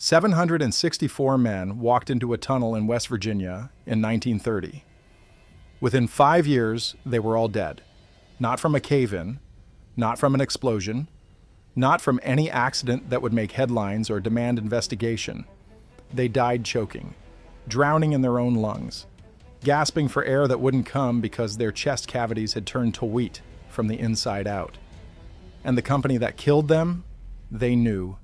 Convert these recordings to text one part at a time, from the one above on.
764 men walked into a tunnel in West Virginia in 1930. Within 5 years, they were all dead. Not from a cave-in, not from an explosion, not from any accident that would make headlines or demand investigation. They died choking, drowning in their own lungs, gasping for air that wouldn't come because their chest cavities had turned to wheat from the inside out. And the company that killed them, they knew.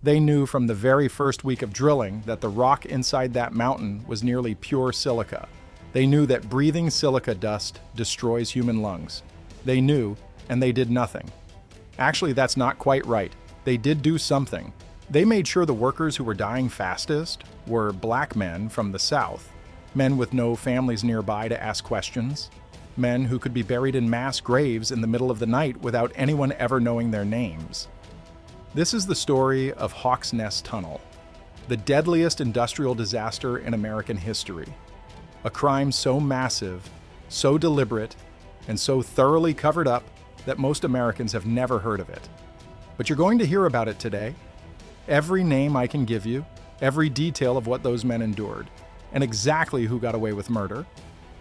They knew from the very first week of drilling that the rock inside that mountain was nearly pure silica. They knew that breathing silica dust destroys human lungs. They knew, and they did nothing. Actually, that's not quite right. They did do something. They made sure the workers who were dying fastest were black men from the South, men with no families nearby to ask questions, men who could be buried in mass graves in the middle of the night without anyone ever knowing their names. This is the story of Hawks Nest Tunnel, the deadliest industrial disaster in American history. A crime so massive, so deliberate, and so thoroughly covered up that most Americans have never heard of it. But you're going to hear about it today. Every name I can give you, every detail of what those men endured, and exactly who got away with murder.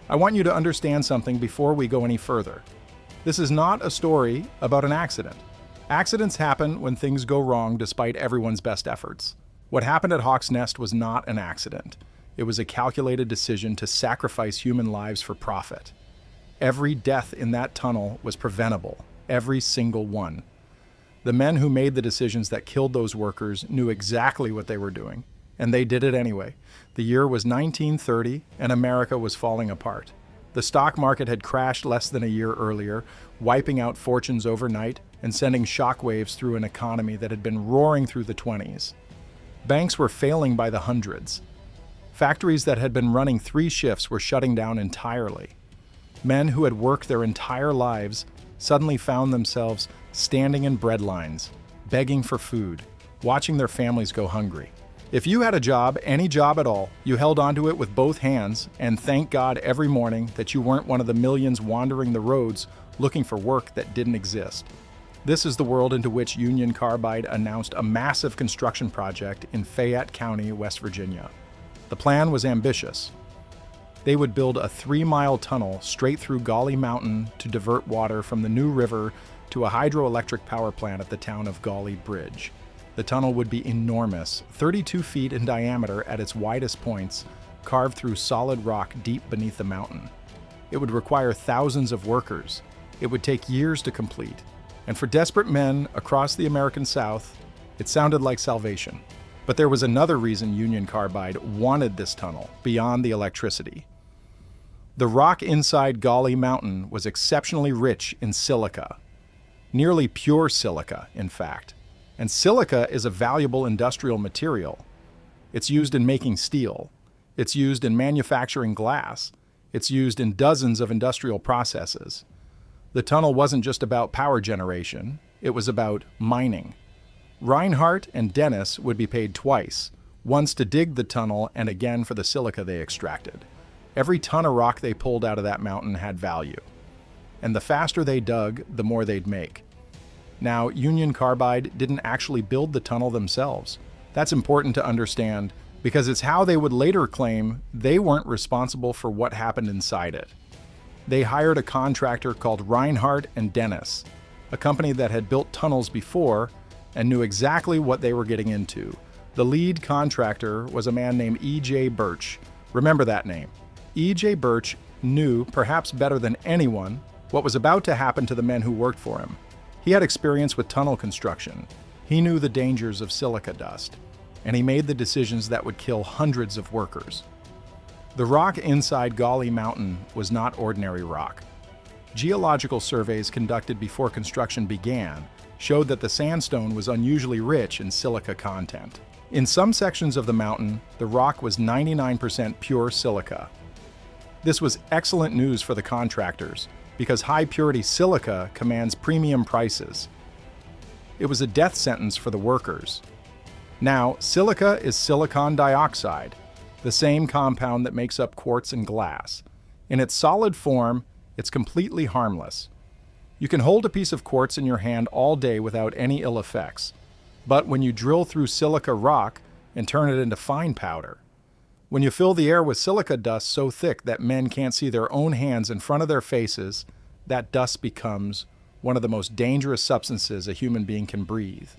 I want you to understand something before we go any further. This is not a story about an accident. Accidents happen when things go wrong despite everyone's best efforts. What happened at Hawks Nest was not an accident. It was a calculated decision to sacrifice human lives for profit. Every death in that tunnel was preventable, every single one. The men who made the decisions that killed those workers knew exactly what they were doing, and they did it anyway. The year was 1930, and America was falling apart. The stock market had crashed less than a year earlier, wiping out fortunes overnight and sending shockwaves through an economy that had been roaring through the 20s. Banks were failing by the hundreds. Factories that had been running 3 shifts were shutting down entirely. Men who had worked their entire lives suddenly found themselves standing in bread lines, begging for food, watching their families go hungry. If you had a job, any job at all, you held onto it with both hands and thanked God every morning that you weren't one of the millions wandering the roads looking for work that didn't exist. This is the world into which Union Carbide announced a massive construction project in Fayette County, West Virginia. The plan was ambitious. They would build a 3-mile tunnel straight through Gauley Mountain to divert water from the New River to a hydroelectric power plant at the town of Gauley Bridge. The tunnel would be enormous, 32 feet in diameter at its widest points, carved through solid rock deep beneath the mountain. It would require thousands of workers. It would take years to complete. And for desperate men across the American South, it sounded like salvation. But there was another reason Union Carbide wanted this tunnel beyond the electricity. The rock inside Gauley Mountain was exceptionally rich in silica, nearly pure silica, in fact. And silica is a valuable industrial material. It's used in making steel. It's used in manufacturing glass. It's used in dozens of industrial processes. The tunnel wasn't just about power generation, it was about mining. Reinhardt and Dennis would be paid twice, once to dig the tunnel and again for the silica they extracted. Every ton of rock they pulled out of that mountain had value. And the faster they dug, the more they'd make. Now, Union Carbide didn't actually build the tunnel themselves. That's important to understand because it's how they would later claim they weren't responsible for what happened inside it. They hired a contractor called Reinhardt and Dennis, a company that had built tunnels before and knew exactly what they were getting into. The lead contractor was a man named E.J. Birch. Remember that name. E.J. Birch knew, perhaps better than anyone, what was about to happen to the men who worked for him. He had experience with tunnel construction. He knew the dangers of silica dust, and he made the decisions that would kill hundreds of workers. The rock inside Gauley Mountain was not ordinary rock. Geological surveys conducted before construction began showed that the sandstone was unusually rich in silica content. In some sections of the mountain, the rock was 99% pure silica. This was excellent news for the contractors because high-purity silica commands premium prices. It was a death sentence for the workers. Now, silica is silicon dioxide, the same compound that makes up quartz and glass. In its solid form, it's completely harmless. You can hold a piece of quartz in your hand all day without any ill effects. But when you drill through silica rock, and turn it into fine powder. When you fill the air with silica dust so thick that men can't see their own hands in front of their faces, that dust becomes one of the most dangerous substances a human being can breathe.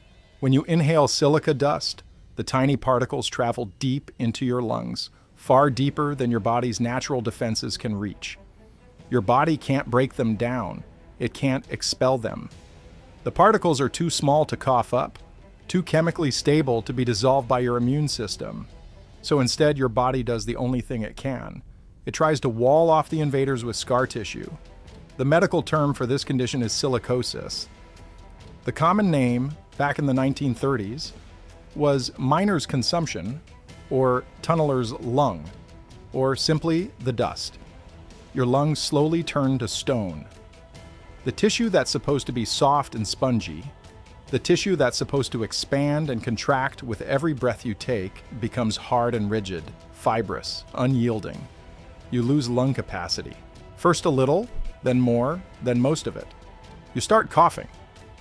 When you inhale silica dust, the tiny particles travel deep into your lungs, far deeper than your body's natural defenses can reach. Your body can't break them down. It can't expel them. The particles are too small to cough up, too chemically stable to be dissolved by your immune system. So instead, your body does the only thing it can. It tries to wall off the invaders with scar tissue. The medical term for this condition is silicosis. The common name, back in the 1930s, was miner's consumption, or tunneler's lung, or simply the dust. Your lungs slowly turn to stone. The tissue that's supposed to be soft and spongy, the tissue that's supposed to expand and contract with every breath you take, becomes hard and rigid, fibrous, unyielding. You lose lung capacity. First a little, then more, then most of it. You start coughing.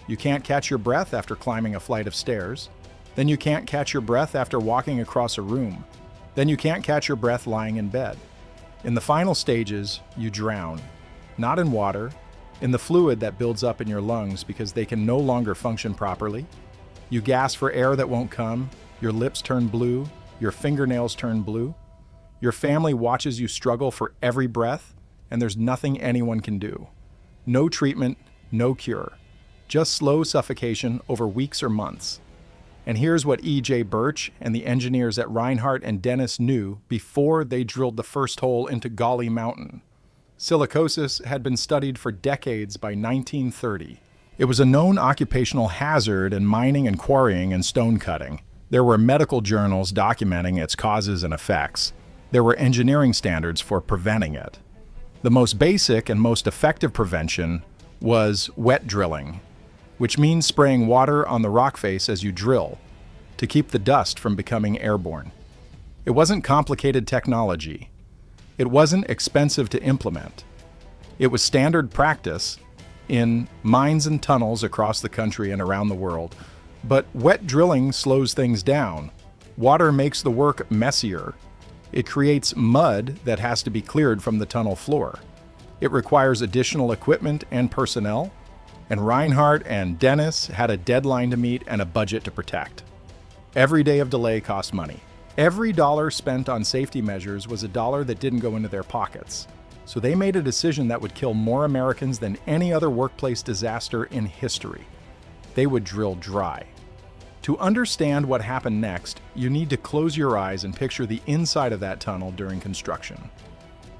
You can't catch your breath after climbing a flight of stairs. Then you can't catch your breath after walking across a room. Then you can't catch your breath lying in bed. In the final stages, you drown. Not in water, in the fluid that builds up in your lungs because they can no longer function properly. You gasp for air that won't come. Your lips turn blue. Your fingernails turn blue. Your family watches you struggle for every breath, and there's nothing anyone can do. No treatment, no cure. Just slow suffocation over weeks or months. And here's what E.J. Birch and the engineers at Reinhardt and Dennis knew before they drilled the first hole into Gauley Mountain. Silicosis had been studied for decades by 1930. It was a known occupational hazard in mining and quarrying and stone cutting. There were medical journals documenting its causes and effects. There were engineering standards for preventing it. The most basic and most effective prevention was wet drilling, which means spraying water on the rock face as you drill to keep the dust from becoming airborne. It wasn't complicated technology. It wasn't expensive to implement. It was standard practice in mines and tunnels across the country and around the world. But wet drilling slows things down. Water makes the work messier. It creates mud that has to be cleared from the tunnel floor. It requires additional equipment and personnel, and Reinhardt and Dennis had a deadline to meet and a budget to protect. Every day of delay cost money. Every dollar spent on safety measures was a dollar that didn't go into their pockets. So they made a decision that would kill more Americans than any other workplace disaster in history. They would drill dry. To understand what happened next, you need to close your eyes and picture the inside of that tunnel during construction.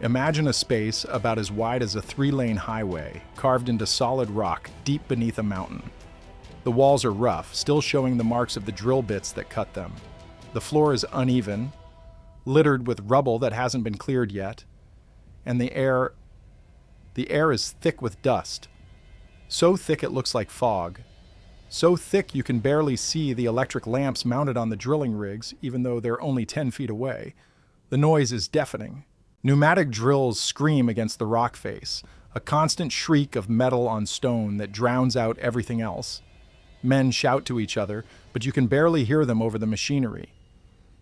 Imagine a space about as wide as a 3-lane highway, carved into solid rock deep beneath a mountain. The walls are rough, still showing the marks of the drill bits that cut them. The floor is uneven, littered with rubble that hasn't been cleared yet, and the air is thick with dust. So thick it looks like fog. So thick you can barely see the electric lamps mounted on the drilling rigs, even though they're only 10 feet away. The noise is deafening. Pneumatic drills scream against the rock face, a constant shriek of metal on stone that drowns out everything else. Men shout to each other, but you can barely hear them over the machinery.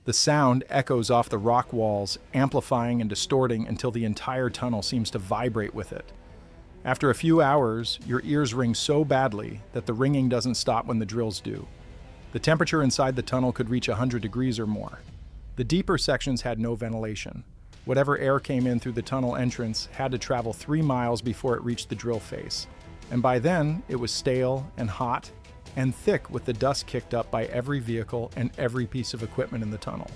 The sound echoes off the rock walls, amplifying and distorting until the entire tunnel seems to vibrate with it. After a few hours, your ears ring so badly that the ringing doesn't stop when the drills do. The temperature inside the tunnel could reach 100 degrees or more. The deeper sections had no ventilation. Whatever air came in through the tunnel entrance had to travel 3 miles before it reached the drill face. And by then, it was stale and hot and thick with the dust kicked up by every vehicle and every piece of equipment in the tunnel.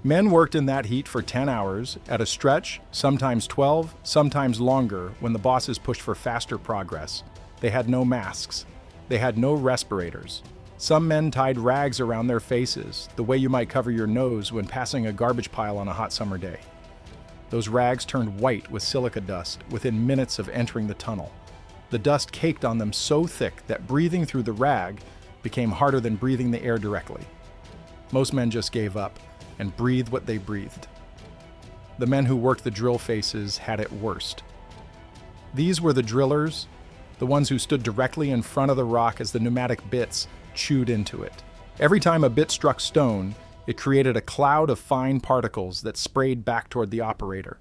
Men worked in that heat for 10 hours, at a stretch, sometimes 12, sometimes longer, when the bosses pushed for faster progress. They had no masks. They had no respirators. Some men tied rags around their faces, the way you might cover your nose when passing a garbage pile on a hot summer day. Those rags turned white with silica dust within minutes of entering the tunnel. The dust caked on them so thick that breathing through the rag became harder than breathing the air directly. Most men just gave up and breathed what they breathed. The men who worked the drill faces had it worst. These were the drillers, the ones who stood directly in front of the rock as the pneumatic bits chewed into it. Every time a bit struck stone, it created a cloud of fine particles that sprayed back toward the operator.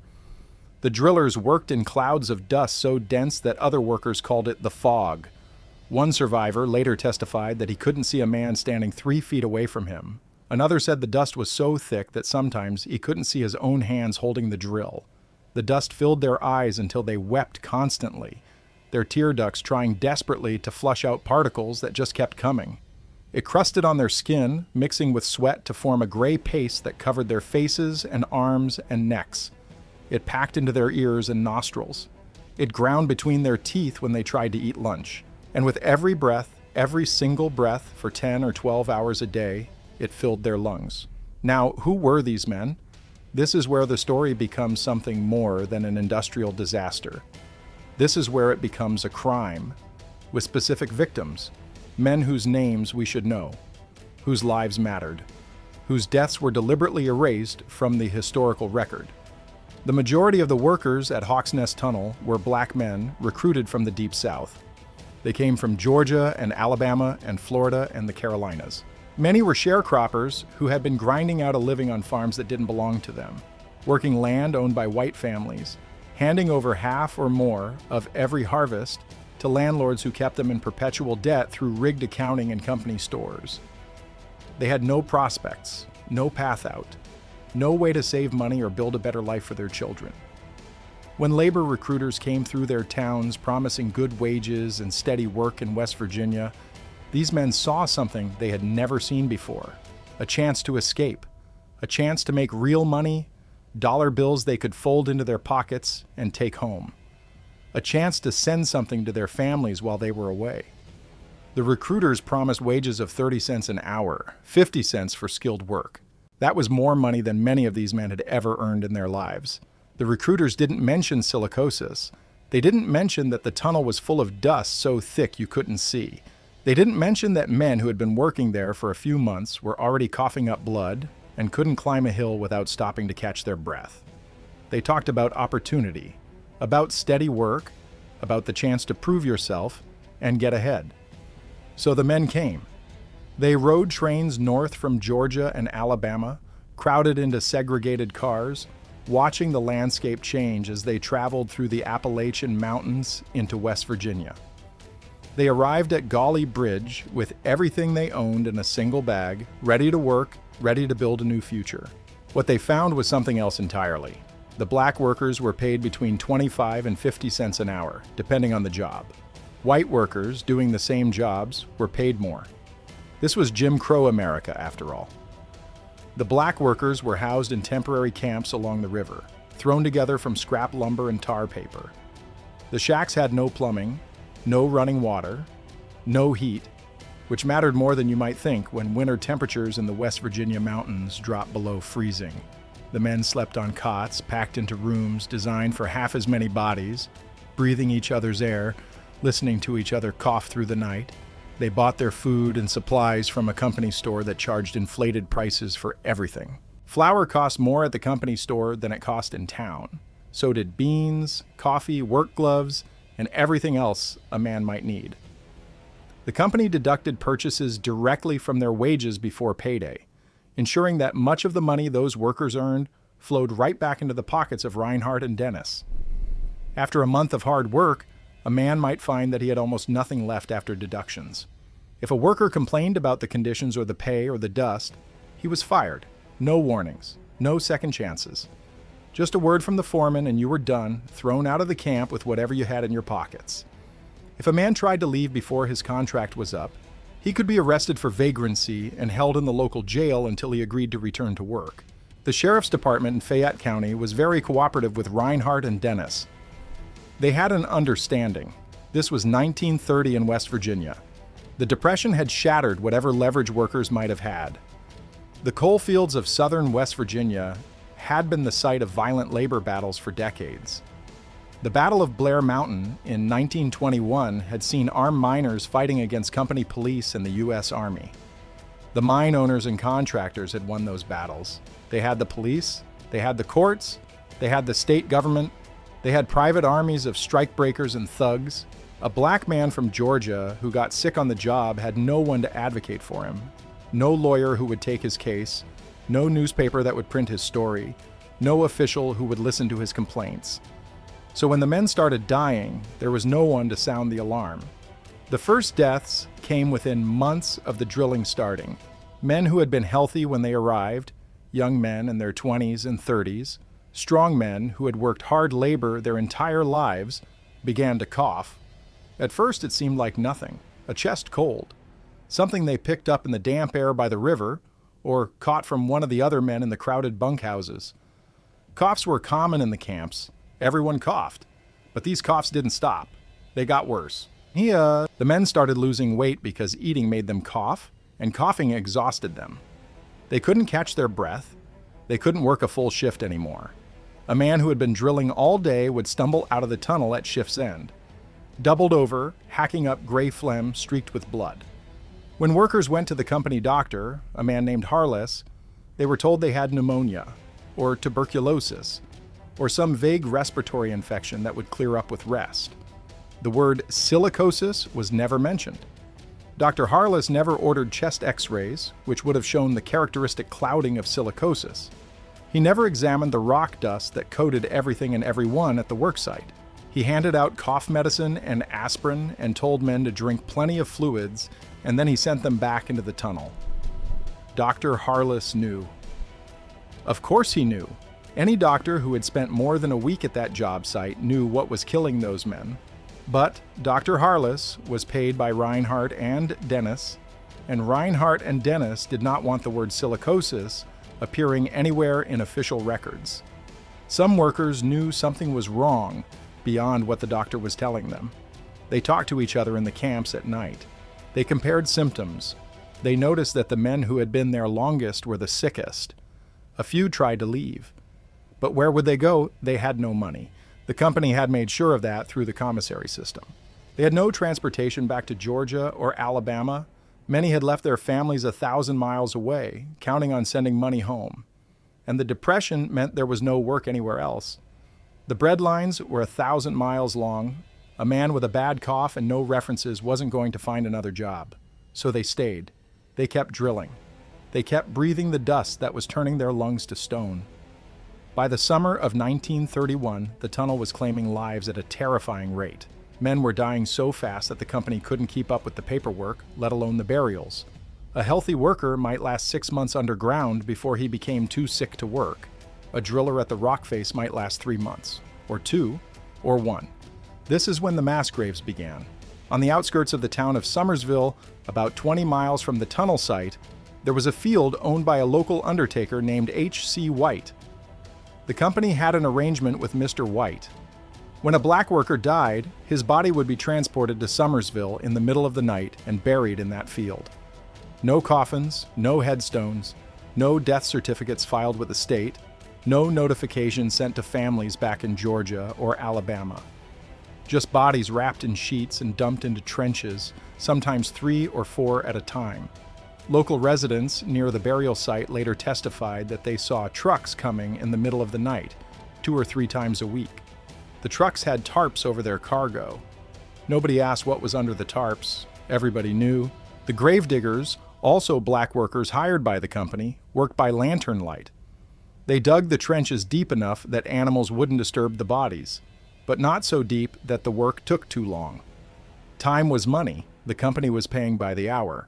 The drillers worked in clouds of dust so dense that other workers called it the fog. One survivor later testified that he couldn't see a man standing 3 feet away from him. Another said the dust was so thick that sometimes he couldn't see his own hands holding the drill. The dust filled their eyes until they wept constantly, their tear ducts trying desperately to flush out particles that just kept coming. It crusted on their skin, mixing with sweat to form a gray paste that covered their faces and arms and necks. It packed into their ears and nostrils. It ground between their teeth when they tried to eat lunch. And with every breath, every single breath for 10 or 12 hours a day, it filled their lungs. Now, who were these men? This is where the story becomes something more than an industrial disaster. This is where it becomes a crime, with specific victims, men whose names we should know, whose lives mattered, whose deaths were deliberately erased from the historical record. The majority of the workers at Hawks Nest Tunnel were black men recruited from the Deep South. They came from Georgia and Alabama and Florida and the Carolinas. Many were sharecroppers who had been grinding out a living on farms that didn't belong to them, working land owned by white families, handing over half or more of every harvest to landlords who kept them in perpetual debt through rigged accounting and company stores. They had no prospects, no path out, no way to save money or build a better life for their children. When labor recruiters came through their towns promising good wages and steady work in West Virginia, these men saw something they had never seen before, a chance to escape, a chance to make real money, dollar bills they could fold into their pockets and take home, a chance to send something to their families while they were away. The recruiters promised wages of 30 cents an hour, 50 cents for skilled work. That was more money than many of these men had ever earned in their lives. The recruiters didn't mention silicosis. They didn't mention that the tunnel was full of dust so thick you couldn't see. They didn't mention that men who had been working there for a few months were already coughing up blood and couldn't climb a hill without stopping to catch their breath. They talked about opportunity, about steady work, about the chance to prove yourself and get ahead. So the men came. They rode trains north from Georgia and Alabama, crowded into segregated cars, watching the landscape change as they traveled through the Appalachian Mountains into West Virginia. They arrived at Gauley Bridge with everything they owned in a single bag, ready to work, ready to build a new future. What they found was something else entirely. The black workers were paid between 25 and 50 cents an hour, depending on the job. White workers doing the same jobs were paid more. This was Jim Crow America, after all. The black workers were housed in temporary camps along the river, thrown together from scrap lumber and tar paper. The shacks had no plumbing, no running water, no heat, which mattered more than you might think when winter temperatures in the West Virginia mountains dropped below freezing. The men slept on cots packed into rooms designed for half as many bodies, breathing each other's air, listening to each other cough through the night. They bought their food and supplies from a company store that charged inflated prices for everything. Flour cost more at the company store than it cost in town. So did beans, coffee, work gloves, and everything else a man might need. The company deducted purchases directly from their wages before payday, ensuring that much of the money those workers earned flowed right back into the pockets of Reinhardt and Dennis. After a month of hard work, a man might find that he had almost nothing left after deductions. If a worker complained about the conditions or the pay or the dust, he was fired. No warnings, no second chances. Just a word from the foreman and you were done, thrown out of the camp with whatever you had in your pockets. If a man tried to leave before his contract was up, he could be arrested for vagrancy and held in the local jail until he agreed to return to work. The sheriff's department in Fayette County was very cooperative with Reinhardt and Dennis. They had an understanding. This was 1930 in West Virginia. The Depression had shattered whatever leverage workers might have had. The coal fields of southern West Virginia had been the site of violent labor battles for decades. The Battle of Blair Mountain in 1921 had seen armed miners fighting against company police and the U.S. Army. The mine owners and contractors had won those battles. They had the police, they had the courts, they had the state government, they had private armies of strikebreakers and thugs. A black man from Georgia who got sick on the job had no one to advocate for him. No lawyer who would take his case, no newspaper that would print his story, no official who would listen to his complaints. So when the men started dying, there was no one to sound the alarm. The first deaths came within months of the drilling starting. Men who had been healthy when they arrived, young men in their 20s and 30s, strong men who had worked hard labor their entire lives, began to cough. At first it seemed like nothing, a chest cold, something they picked up in the damp air by the river or caught from one of the other men in the crowded bunkhouses. Coughs were common in the camps. Everyone coughed. But these coughs didn't stop. They got worse. The men started losing weight because eating made them cough, and coughing exhausted them. They couldn't catch their breath. They couldn't work a full shift anymore. A man who had been drilling all day would stumble out of the tunnel at shift's end, doubled over, hacking up gray phlegm streaked with blood. When workers went to the company doctor, a man named Harless, they were told they had pneumonia, or tuberculosis, or some vague respiratory infection that would clear up with rest. The word silicosis was never mentioned. Dr. Harless never ordered chest x-rays, which would have shown the characteristic clouding of silicosis. He never examined the rock dust that coated everything and everyone at the worksite. He handed out cough medicine and aspirin and told men to drink plenty of fluids, and then he sent them back into the tunnel. Dr. Harless knew. Of course he knew. Any doctor who had spent more than a week at that job site knew what was killing those men. But Dr. Harless was paid by Reinhardt and Dennis, and Reinhardt and Dennis did not want the word silicosis appearing anywhere in official records. Some workers knew something was wrong beyond what the doctor was telling them. They talked to each other in the camps at night. They compared symptoms. They noticed that the men who had been there longest were the sickest. A few tried to leave. But where would they go? They had no money. The company had made sure of that through the commissary system. They had no transportation back to Georgia or Alabama. Many had left their families 1,000 miles away, counting on sending money home. And the Depression meant there was no work anywhere else. The bread lines were 1,000 miles long. A man with a bad cough and no references wasn't going to find another job. So they stayed. They kept drilling. They kept breathing the dust that was turning their lungs to stone. By the summer of 1931, the tunnel was claiming lives at a terrifying rate. Men were dying so fast that the company couldn't keep up with the paperwork, let alone the burials. A healthy worker might last 6 months underground before he became too sick to work. A driller at the rock face might last 3 months, or 2, or 1. This is when the mass graves began. On the outskirts of the town of Summersville, about 20 miles from the tunnel site, there was a field owned by a local undertaker named H.C. White. The company had an arrangement with Mr. White. When a black worker died, his body would be transported to Summersville in the middle of the night and buried in that field. No coffins, no headstones, no death certificates filed with the state, no notification sent to families back in Georgia or Alabama. Just bodies wrapped in sheets and dumped into trenches, sometimes 3 or 4 at a time. Local residents near the burial site later testified that they saw trucks coming in the middle of the night, 2 or 3 times a week. The trucks had tarps over their cargo. Nobody asked what was under the tarps. Everybody knew. The gravediggers, also black workers hired by the company, worked by lantern light. They dug the trenches deep enough that animals wouldn't disturb the bodies, but not so deep that the work took too long. Time was money. The company was paying by the hour.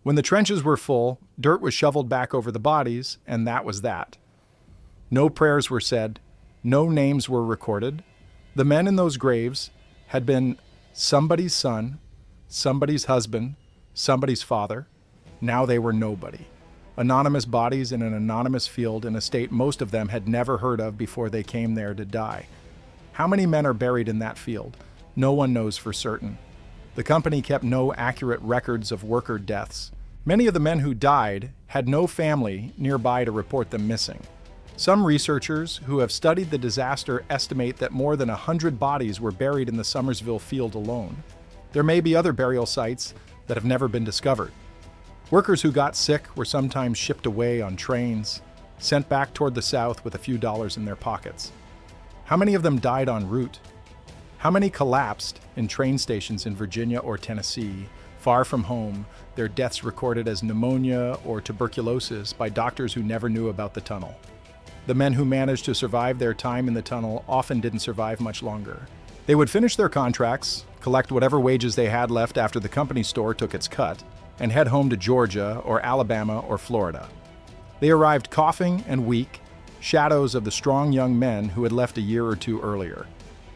When the trenches were full, dirt was shoveled back over the bodies, and that was that. No prayers were said. No names were recorded. The men in those graves had been somebody's son, somebody's husband, somebody's father. Now they were nobody. Anonymous bodies in an anonymous field in a state most of them had never heard of before they came there to die. How many men are buried in that field? No one knows for certain. The company kept no accurate records of worker deaths. Many of the men who died had no family nearby to report them missing. Some researchers who have studied the disaster estimate that more than 100 bodies were buried in the Summersville field alone. There may be other burial sites that have never been discovered. Workers who got sick were sometimes shipped away on trains, sent back toward the south with a few dollars in their pockets. How many of them died en route? How many collapsed in train stations in Virginia or Tennessee, Far from home, their deaths recorded as pneumonia or tuberculosis by doctors who never knew about the tunnel. The men who managed to survive their time in the tunnel often didn't survive much longer. They would finish their contracts, collect whatever wages they had left after the company store took its cut, and head home to Georgia or Alabama or Florida. They arrived coughing and weak, shadows of the strong young men who had left a year or two earlier.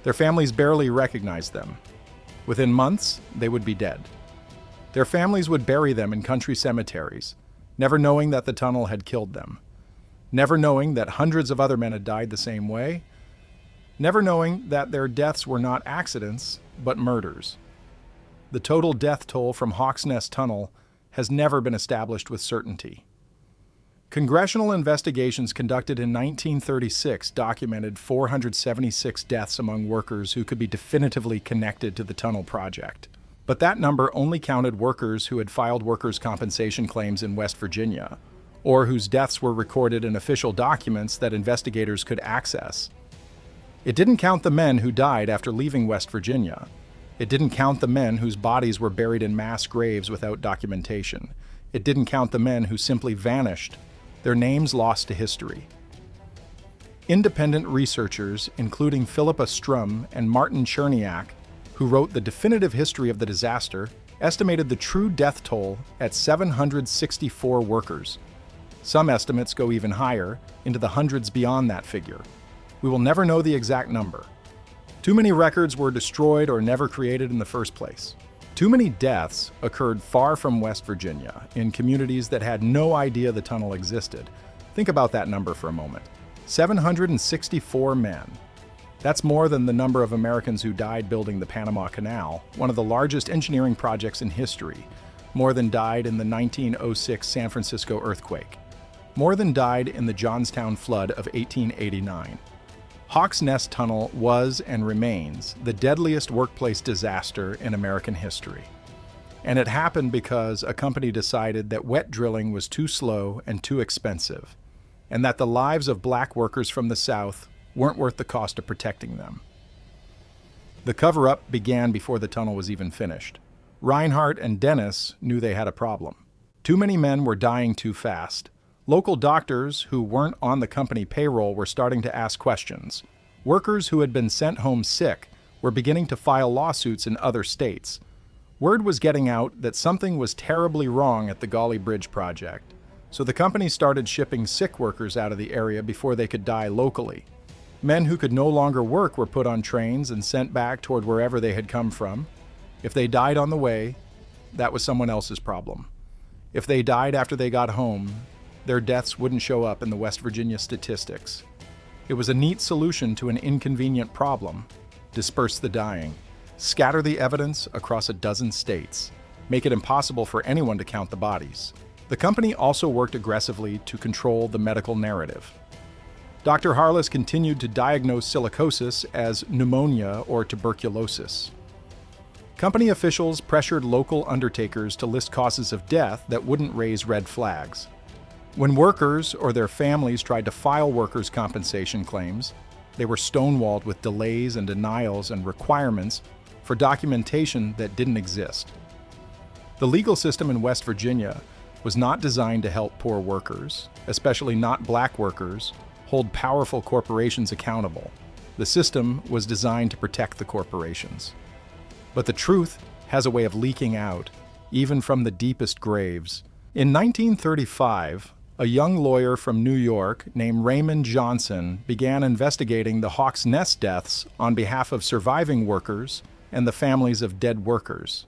Their families barely recognized them. Within months, they would be dead. Their families would bury them in country cemeteries, never knowing that the tunnel had killed them, never knowing that hundreds of other men had died the same way, never knowing that their deaths were not accidents, but murders. The total death toll from Hawks Nest Tunnel has never been established with certainty. Congressional investigations conducted in 1936 documented 476 deaths among workers who could be definitively connected to the tunnel project. But that number only counted workers who had filed workers' compensation claims in West Virginia, or whose deaths were recorded in official documents that investigators could access. It didn't count the men who died after leaving West Virginia. It didn't count the men whose bodies were buried in mass graves without documentation. It didn't count the men who simply vanished, their names lost to history. Independent researchers, including Philippa Strum and Martin Cherniak, who wrote the definitive history of the disaster, estimated the true death toll at 764 workers. Some estimates go even higher, into the hundreds beyond that figure. We will never know the exact number. Too many records were destroyed or never created in the first place. Too many deaths occurred far from West Virginia, in communities that had no idea the tunnel existed. Think about that number for a moment. 764 men. That's more than the number of Americans who died building the Panama Canal, one of the largest engineering projects in history. More than died in the 1906 San Francisco earthquake. More than died in the Johnstown flood of 1889. Hawks Nest Tunnel was and remains the deadliest workplace disaster in American history. And it happened because a company decided that wet drilling was too slow and too expensive, and that the lives of black workers from the South weren't worth the cost of protecting them. The cover-up began before the tunnel was even finished. Reinhardt and Dennis knew they had a problem. Too many men were dying too fast. Local doctors who weren't on the company payroll were starting to ask questions. Workers who had been sent home sick were beginning to file lawsuits in other states. Word was getting out that something was terribly wrong at the Gauley Bridge project, so the company started shipping sick workers out of the area before they could die locally. Men who could no longer work were put on trains and sent back toward wherever they had come from. If they died on the way, that was someone else's problem. If they died after they got home, their deaths wouldn't show up in the West Virginia statistics. It was a neat solution to an inconvenient problem. Disperse the dying. Scatter the evidence across a dozen states. Make it impossible for anyone to count the bodies. The company also worked aggressively to control the medical narrative. Dr. Harless continued to diagnose silicosis as pneumonia or tuberculosis. Company officials pressured local undertakers to list causes of death that wouldn't raise red flags. When workers or their families tried to file workers' compensation claims, they were stonewalled with delays and denials and requirements for documentation that didn't exist. The legal system in West Virginia was not designed to help poor workers, especially not black workers, hold powerful corporations accountable. The system was designed to protect the corporations. But the truth has a way of leaking out, even from the deepest graves. In 1935, a young lawyer from New York named Raymond Johnson began investigating the Hawks Nest deaths on behalf of surviving workers and the families of dead workers.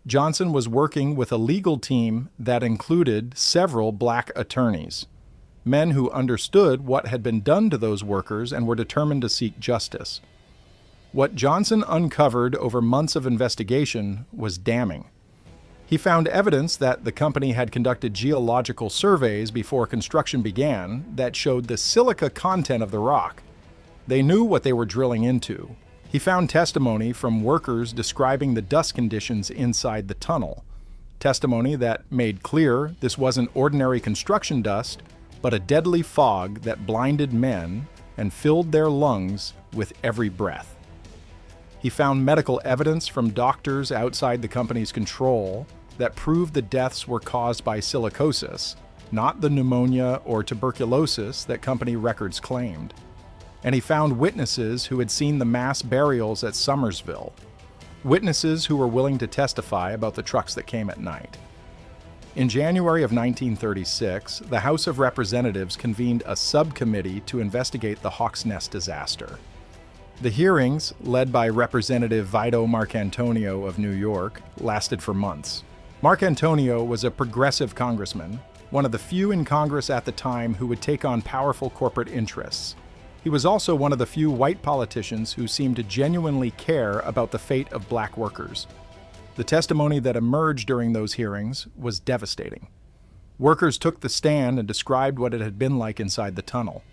Johnson was working with a legal team that included several black attorneys, men who understood what had been done to those workers and were determined to seek justice. What Johnson uncovered over months of investigation was damning. He found evidence that the company had conducted geological surveys before construction began that showed the silica content of the rock. They knew what they were drilling into. He found testimony from workers describing the dust conditions inside the tunnel, testimony that made clear this wasn't ordinary construction dust, but a deadly fog that blinded men and filled their lungs with every breath. He found medical evidence from doctors outside the company's control that proved the deaths were caused by silicosis, not the pneumonia or tuberculosis that company records claimed. And he found witnesses who had seen the mass burials at Somersville, witnesses who were willing to testify about the trucks that came at night. In January of 1936, the House of Representatives convened a subcommittee to investigate the Hawks Nest disaster. The hearings, led by Representative Vito Marcantonio of New York, lasted for months. Marcantonio was a progressive congressman, one of the few in Congress at the time who would take on powerful corporate interests. He was also one of the few white politicians who seemed to genuinely care about the fate of black workers. The testimony that emerged during those hearings was devastating. Workers took the stand and described what it had been like inside the tunnel.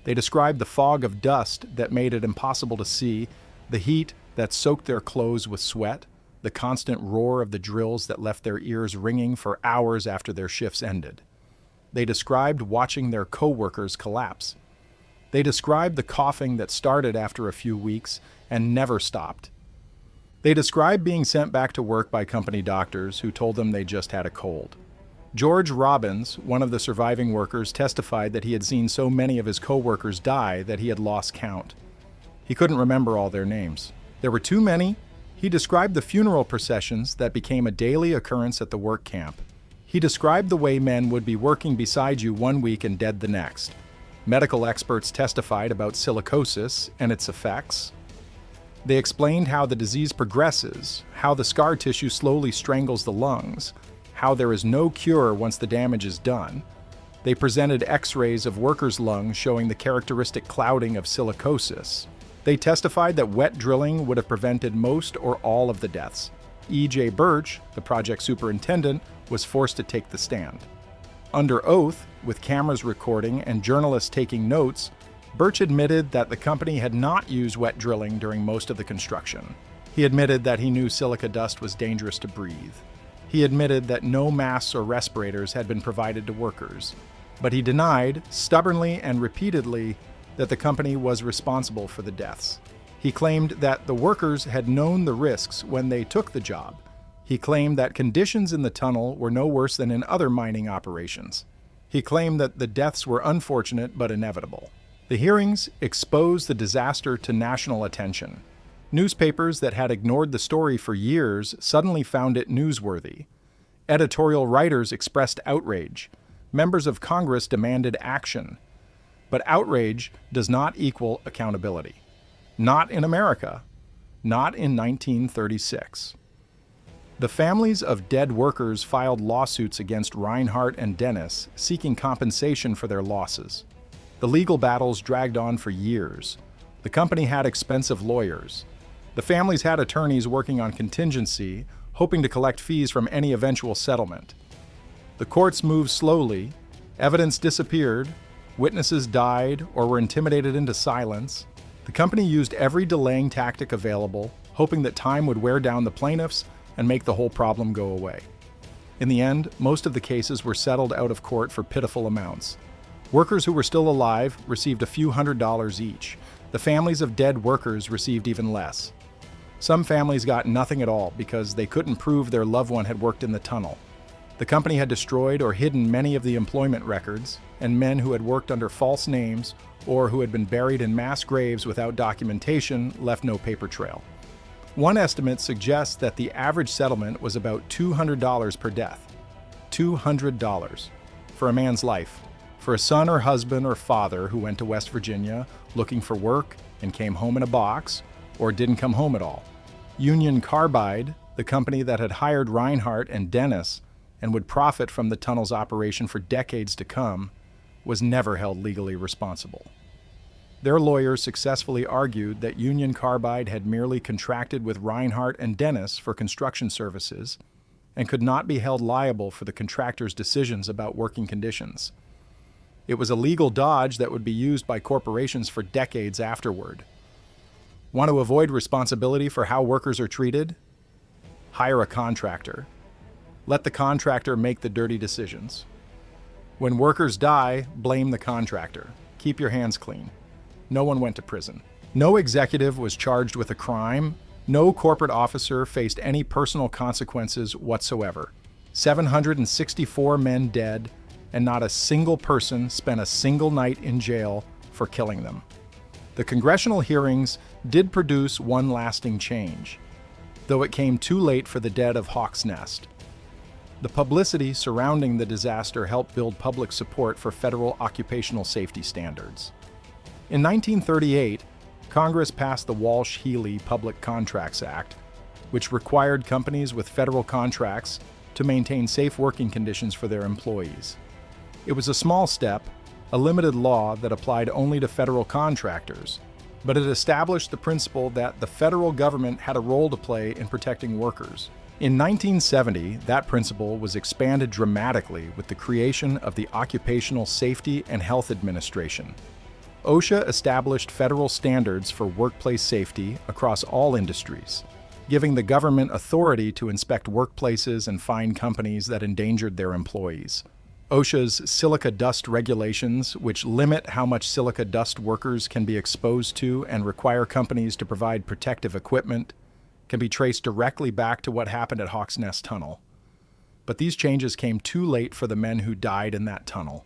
They described the fog of dust that made it impossible to see, the heat that soaked their clothes with sweat, the constant roar of the drills that left their ears ringing for hours after their shifts ended. They described watching their co-workers collapse. They described the coughing that started after a few weeks and never stopped. They described being sent back to work by company doctors who told them they just had a cold. George Robbins, one of the surviving workers, testified that he had seen so many of his co-workers die that he had lost count. He couldn't remember all their names. There were too many. He described the funeral processions that became a daily occurrence at the work camp. He described the way men would be working beside you one week and dead the next. Medical experts testified about silicosis and its effects. They explained how the disease progresses, how the scar tissue slowly strangles the lungs, how there is no cure once the damage is done. They presented x-rays of workers' lungs showing the characteristic clouding of silicosis. They testified that wet drilling would have prevented most or all of the deaths. E.J. Birch, the project superintendent, was forced to take the stand. Under oath, with cameras recording and journalists taking notes, Birch admitted that the company had not used wet drilling during most of the construction. He admitted that he knew silica dust was dangerous to breathe. He admitted that no masks or respirators had been provided to workers. But he denied, stubbornly and repeatedly, that the company was responsible for the deaths. He claimed that the workers had known the risks when they took the job. He claimed that conditions in the tunnel were no worse than in other mining operations. He claimed that the deaths were unfortunate but inevitable. The hearings exposed the disaster to national attention. Newspapers that had ignored the story for years suddenly found it newsworthy. Editorial writers expressed outrage. Members of Congress demanded action. But outrage does not equal accountability. Not in America. Not in 1936. The families of dead workers filed lawsuits against Reinhardt and Dennis, seeking compensation for their losses. The legal battles dragged on for years. The company had expensive lawyers. The families had attorneys working on contingency, hoping to collect fees from any eventual settlement. The courts moved slowly, evidence disappeared, witnesses died or were intimidated into silence. The company used every delaying tactic available, hoping that time would wear down the plaintiffs and make the whole problem go away. In the end, most of the cases were settled out of court for pitiful amounts. Workers who were still alive received a few $100s each. The families of dead workers received even less. Some families got nothing at all because they couldn't prove their loved one had worked in the tunnel. The company had destroyed or hidden many of the employment records, and men who had worked under false names or who had been buried in mass graves without documentation left no paper trail. One estimate suggests that the average settlement was about $200 per death. $200 for a man's life. For a son or husband or father who went to West Virginia looking for work and came home in a box, or didn't come home at all. Union Carbide, the company that had hired Reinhardt and Dennis and would profit from the tunnel's operation for decades to come, was never held legally responsible. Their lawyers successfully argued that Union Carbide had merely contracted with Reinhardt and Dennis for construction services and could not be held liable for the contractor's decisions about working conditions. It was a legal dodge that would be used by corporations for decades afterward. Want to avoid responsibility for how workers are treated? Hire a contractor. Let the contractor make the dirty decisions. When workers die, blame the contractor. Keep your hands clean. No one went to prison. No executive was charged with a crime. No corporate officer faced any personal consequences whatsoever. 764 men dead, and not a single person spent a single night in jail for killing them. The congressional hearings did produce one lasting change, though it came too late for the dead of Hawk's Nest. The publicity surrounding the disaster helped build public support for federal occupational safety standards. In 1938, Congress passed the Walsh-Healey Public Contracts Act, which required companies with federal contracts to maintain safe working conditions for their employees. It was a small step, a limited law that applied only to federal contractors, but it established the principle that the federal government had a role to play in protecting workers. In 1970, that principle was expanded dramatically with the creation of the Occupational Safety and Health Administration. OSHA established federal standards for workplace safety across all industries, giving the government authority to inspect workplaces and fine companies that endangered their employees. OSHA's silica dust regulations, which limit how much silica dust workers can be exposed to and require companies to provide protective equipment, can be traced directly back to what happened at Hawk's Nest Tunnel. But these changes came too late for the men who died in that tunnel.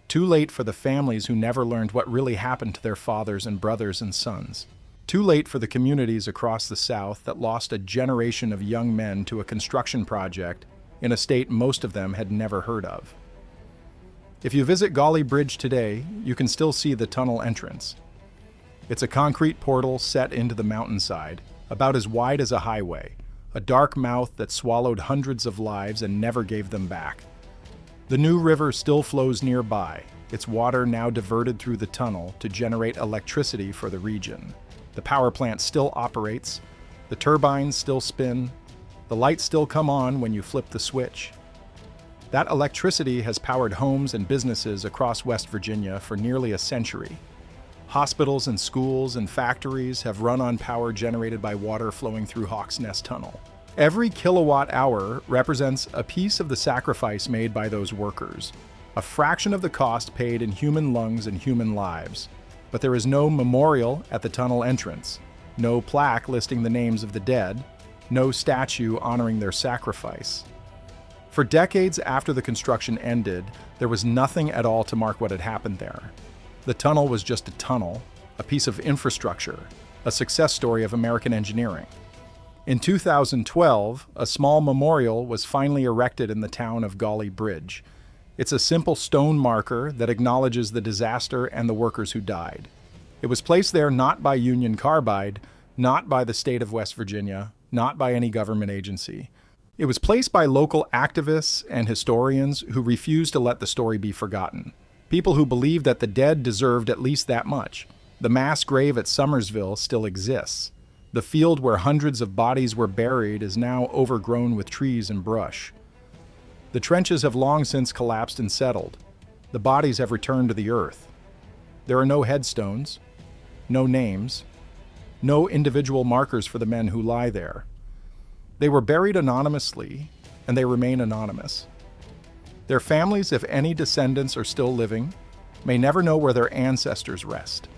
Too late for the families who never learned what really happened to their fathers and brothers and sons. Too late for the communities across the South that lost a generation of young men to a construction project in a state most of them had never heard of. If you visit Golly Bridge today, you can still see the tunnel entrance. It's a concrete portal set into the mountainside, about as wide as a highway, a dark mouth that swallowed hundreds of lives and never gave them back. The New River still flows nearby, its water now diverted through the tunnel to generate electricity for the region. The power plant still operates, the turbines still spin, the lights still come on when you flip the switch. That electricity has powered homes and businesses across West Virginia for nearly a century. Hospitals and schools and factories have run on power generated by water flowing through Hawk's Nest Tunnel. Every kilowatt hour represents a piece of the sacrifice made by those workers, a fraction of the cost paid in human lungs and human lives. But there is no memorial at the tunnel entrance, no plaque listing the names of the dead, no statue honoring their sacrifice. For decades after the construction ended, there was nothing at all to mark what had happened there. The tunnel was just a tunnel, a piece of infrastructure, a success story of American engineering. In 2012, a small memorial was finally erected in the town of Golly Bridge. It's a simple stone marker that acknowledges the disaster and the workers who died. It was placed there not by Union Carbide, not by the state of West Virginia, not by any government agency. It was placed by local activists and historians who refused to let the story be forgotten. People who believed that the dead deserved at least that much. The mass grave at Summersville still exists. The field where hundreds of bodies were buried is now overgrown with trees and brush. The trenches have long since collapsed and settled. The bodies have returned to the earth. There are no headstones, no names, no individual markers for the men who lie there. They were buried anonymously, and they remain anonymous. Their families, if any descendants are still living, may never know where their ancestors rest.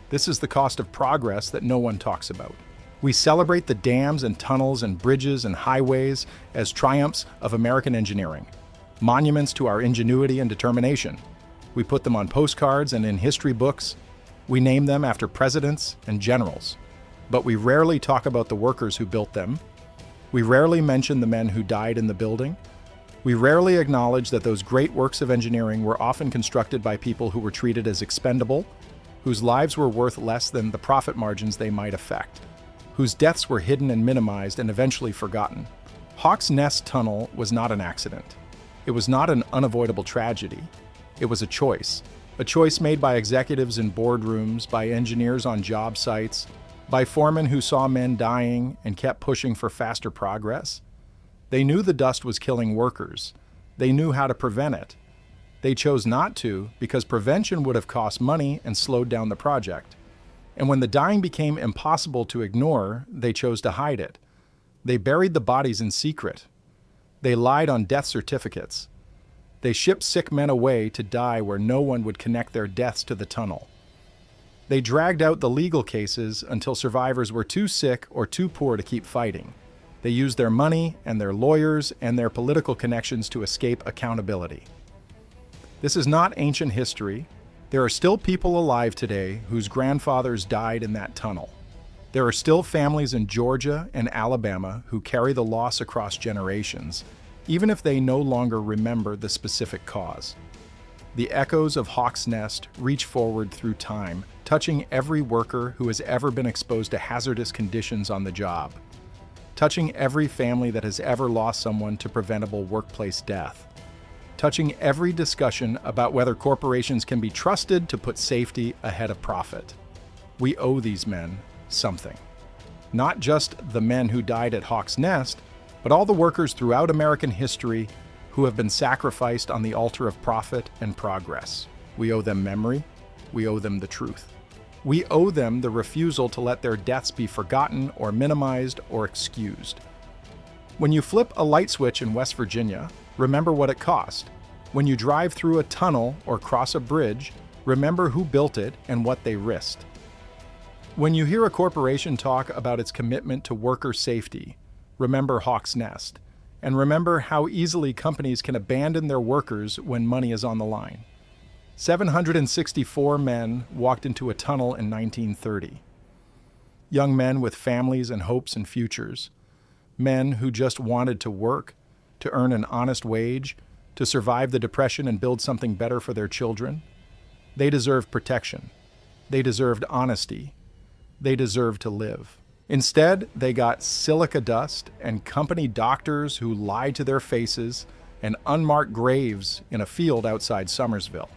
This is the cost of progress that no one talks about. We celebrate the dams and tunnels and bridges and highways as triumphs of American engineering, monuments to our ingenuity and determination. We put them on postcards and in history books. We name them after presidents and generals. But we rarely talk about the workers who built them. We rarely mention the men who died in the building. We rarely acknowledge that those great works of engineering were often constructed by people who were treated as expendable, whose lives were worth less than the profit margins they might affect, whose deaths were hidden and minimized and eventually forgotten. Hawk's Nest Tunnel was not an accident. It was not an unavoidable tragedy. It was a choice made by executives in boardrooms, by engineers on job sites, by foremen who saw men dying and kept pushing for faster progress. They knew the dust was killing workers. They knew how to prevent it. They chose not to because prevention would have cost money and slowed down the project. And when the dying became impossible to ignore, they chose to hide it. They buried the bodies in secret. They lied on death certificates. They shipped sick men away to die where no one would connect their deaths to the tunnel. They dragged out the legal cases until survivors were too sick or too poor to keep fighting. They used their money and their lawyers and their political connections to escape accountability. This is not ancient history. There are still people alive today whose grandfathers died in that tunnel. There are still families in Georgia and Alabama who carry the loss across generations, even if they no longer remember the specific cause. The echoes of Hawk's Nest reach forward through time, touching every worker who has ever been exposed to hazardous conditions on the job, touching every family that has ever lost someone to preventable workplace death, touching every discussion about whether corporations can be trusted to put safety ahead of profit. We owe these men something. Not just the men who died at Hawk's Nest, but all the workers throughout American history who have been sacrificed on the altar of profit and progress. We owe them memory. We owe them the truth. We owe them the refusal to let their deaths be forgotten or minimized or excused. When you flip a light switch in West Virginia, remember what it cost. When you drive through a tunnel or cross a bridge, remember who built it and what they risked. When you hear a corporation talk about its commitment to worker safety, remember Hawk's Nest, and remember how easily companies can abandon their workers when money is on the line. 764 men walked into a tunnel in 1930. Young men with families and hopes and futures. Men who just wanted to work, to earn an honest wage, to survive the Depression and build something better for their children. They deserved protection. They deserved honesty. They deserved to live. Instead, they got silica dust and company doctors who lied to their faces and unmarked graves in a field outside Somersville.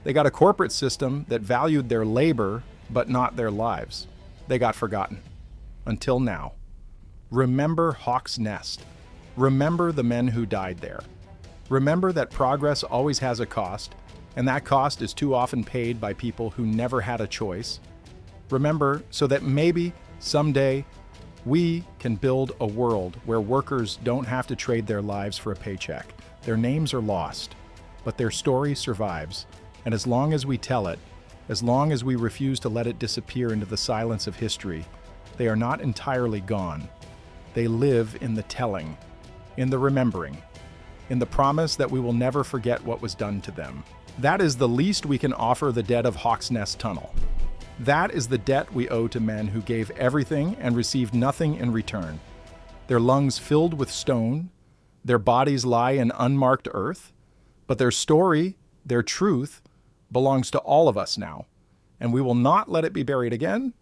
They got a corporate system that valued their labor but not their lives. They got forgotten. Until now. Remember Hawk's Nest. Remember the men who died there. Remember that progress always has a cost, and that cost is too often paid by people who never had a choice. Remember so that maybe someday we can build a world where workers don't have to trade their lives for a paycheck. Their names are lost, but their story survives. And as long as we tell it, as long as we refuse to let it disappear into the silence of history, they are not entirely gone. They live in the telling, in the remembering, in the promise that we will never forget what was done to them. That is the least we can offer the dead of Hawk's Nest Tunnel. That is the debt we owe to men who gave everything and received nothing in return. Their lungs filled with stone, their bodies lie in unmarked earth, but their story, their truth, belongs to all of us now, and we will not let it be buried again